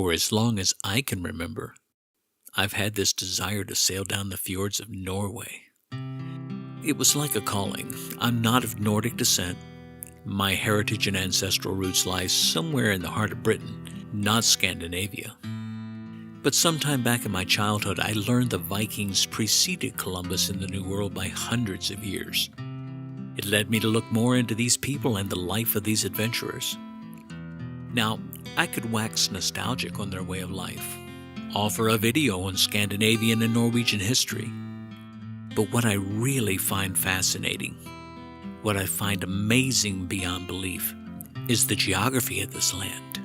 For as long as I can remember, I've had this desire to sail down the fjords of Norway. It was like a calling. I'm not of Nordic descent. My heritage and ancestral roots lie somewhere in the heart of Britain, not Scandinavia. But sometime back in my childhood, I learned the Vikings preceded Columbus in the New World by hundreds of years. It led me to look more into these people and the life of these adventurers. Now, I could wax nostalgic on their way of life, offer a video on Scandinavian and Norwegian history. But what I really find fascinating, what I find amazing beyond belief, is the geography of this land.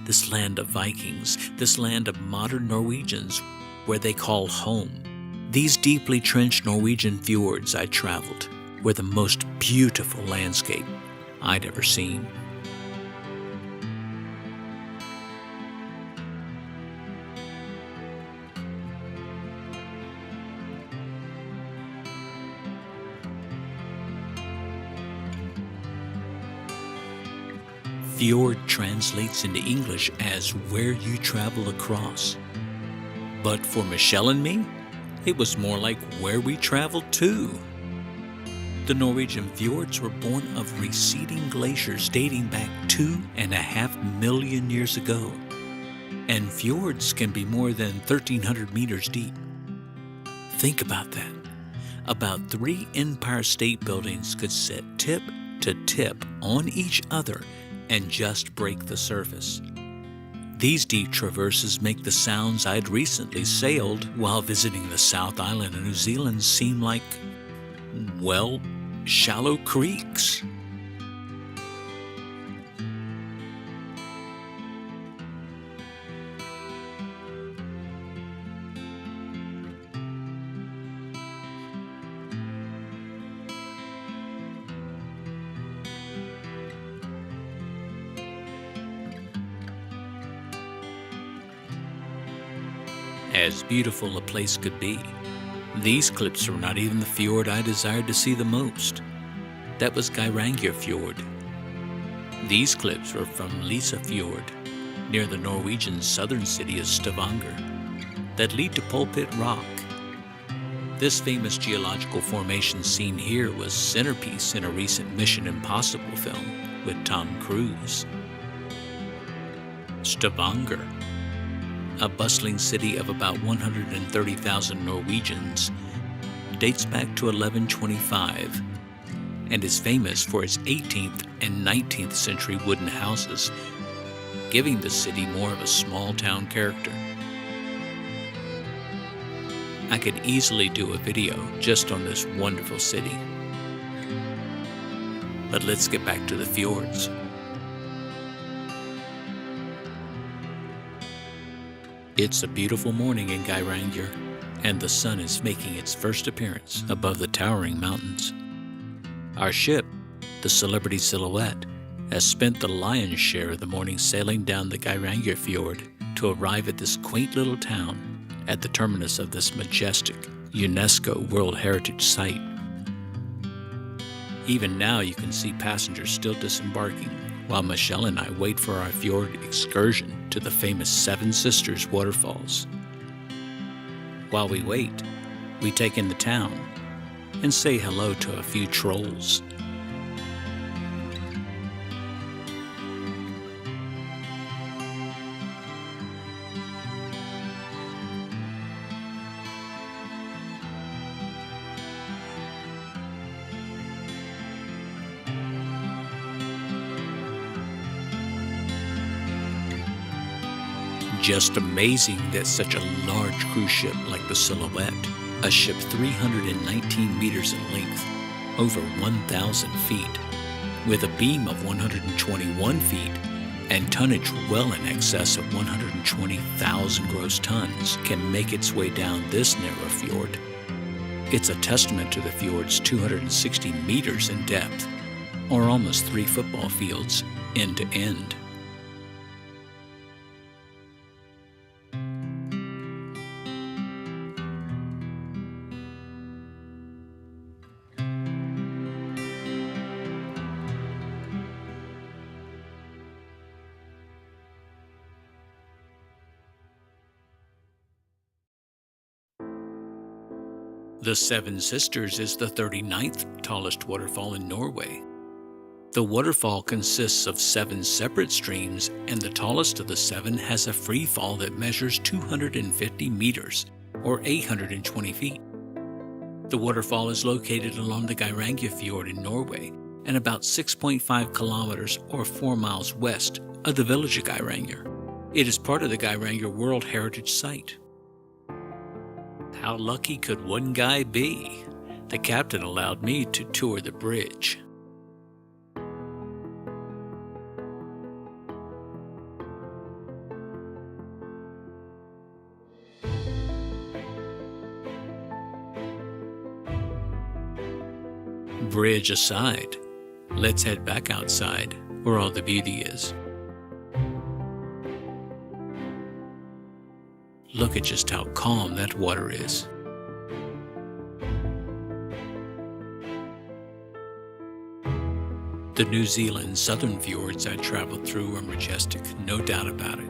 This land of Vikings, this land of modern Norwegians, where they call home. These deeply trenched Norwegian fjords I traveled were the most beautiful landscape I'd ever seen. Fjord translates into English as where you travel across. But for Michelle and me, it was more like where we traveled to. The Norwegian fjords were born of receding glaciers dating back 2.5 million years ago. And fjords can be more than 1,300 meters deep. Think about that. About 3 Empire State Buildings could sit tip to tip on each other and just break the surface. These deep traverses make the sounds I'd recently sailed while visiting the South Island of New Zealand seem like, well, shallow creeks. As beautiful a place could be, these cliffs were not even the fjord I desired to see the most. That was Geiranger Fjord. These cliffs were from Lisa Fjord, near the Norwegian southern city of Stavanger, that lead to Pulpit Rock. This famous geological formation seen here was centerpiece in a recent Mission Impossible film with Tom Cruise. Stavanger, a bustling city of about 130,000 Norwegians, dates back to 1125 and is famous for its 18th and 19th century wooden houses, giving the city more of a small-town character. I could easily do a video just on this wonderful city. But let's get back to the fjords. It's a beautiful morning in Geiranger, and the sun is making its first appearance above the towering mountains. Our ship, the Celebrity Silhouette, has spent the lion's share of the morning sailing down the Geiranger Fjord to arrive at this quaint little town at the terminus of this majestic UNESCO World Heritage Site. Even now you can see passengers still disembarking, while Michelle and I wait for our fjord excursion to the famous Seven Sisters waterfalls. While we wait, we take in the town and say hello to a few trolls. Just amazing that such a large cruise ship like the Silhouette, a ship 319 meters in length, over 1,000 feet, with a beam of 121 feet and tonnage well in excess of 120,000 gross tons, can make its way down this narrow fjord. It's a testament to the fjord's 260 meters in depth, or almost 3 football fields end to end. The Seven Sisters is the 39th tallest waterfall in Norway. The waterfall consists of 7 separate streams, and the tallest of the 7 has a free fall that measures 250 meters, or 820 feet. The waterfall is located along the Fjord in Norway, and about 6.5 kilometers or 4 miles west of the village of Geiranger. It is part of the Geiranger World Heritage Site. How lucky could one guy be? The captain allowed me to tour the bridge. Bridge aside, let's head back outside where all the beauty is. Look at just how calm that water is. The New Zealand southern fjords I traveled through are majestic, no doubt about it.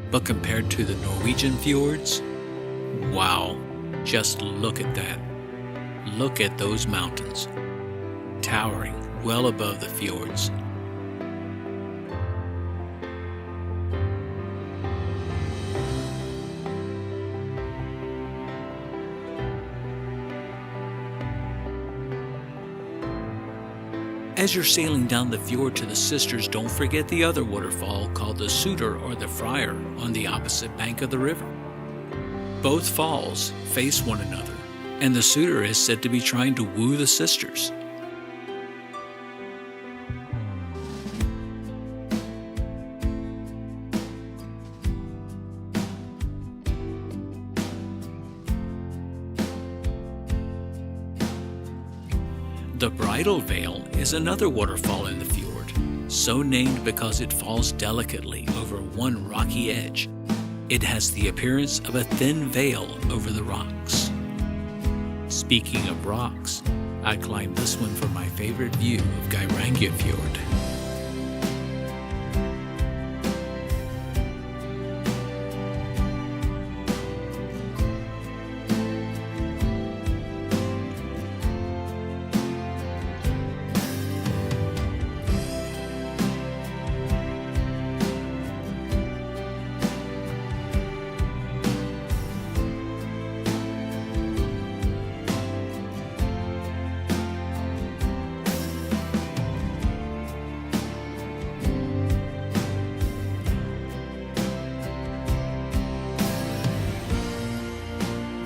But compared to the Norwegian fjords, wow, just look at that. Look at those mountains, towering well above the fjords. As you're sailing down the fjord to the Sisters, don't forget the other waterfall called the Suter or the Friar on the opposite bank of the river. Both falls face one another, and the Suter is said to be trying to woo the Sisters. The Bridal Veil is another waterfall in the fjord, so named because it falls delicately over one rocky edge. It has the appearance of a thin veil over the rocks. Speaking of rocks, I climbed this one for my favorite view of Geiranger Fjord.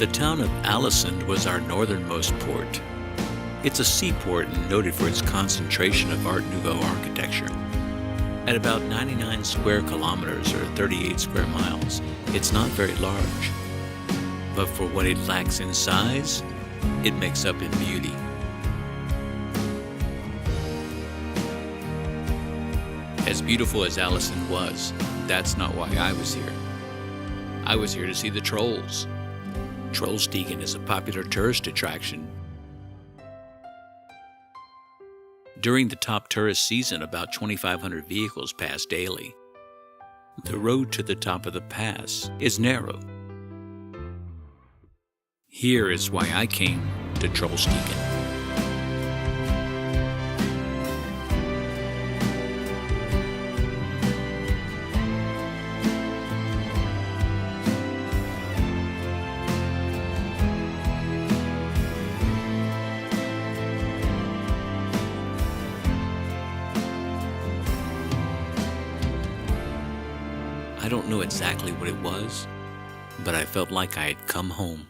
The town of Aalesund was our northernmost port. It's a seaport and noted for its concentration of Art Nouveau architecture. At about 99 square kilometers or 38 square miles, it's not very large. But for what it lacks in size, it makes up in beauty. As beautiful as Aalesund was, that's not why I was here. I was here to see the trolls. Trollstigen is a popular tourist attraction. During the top tourist season, about 2,500 vehicles pass daily. The road to the top of the pass is narrow. Here is why I came to Trollstigen. I don't know exactly what it was, but I felt like I had come home.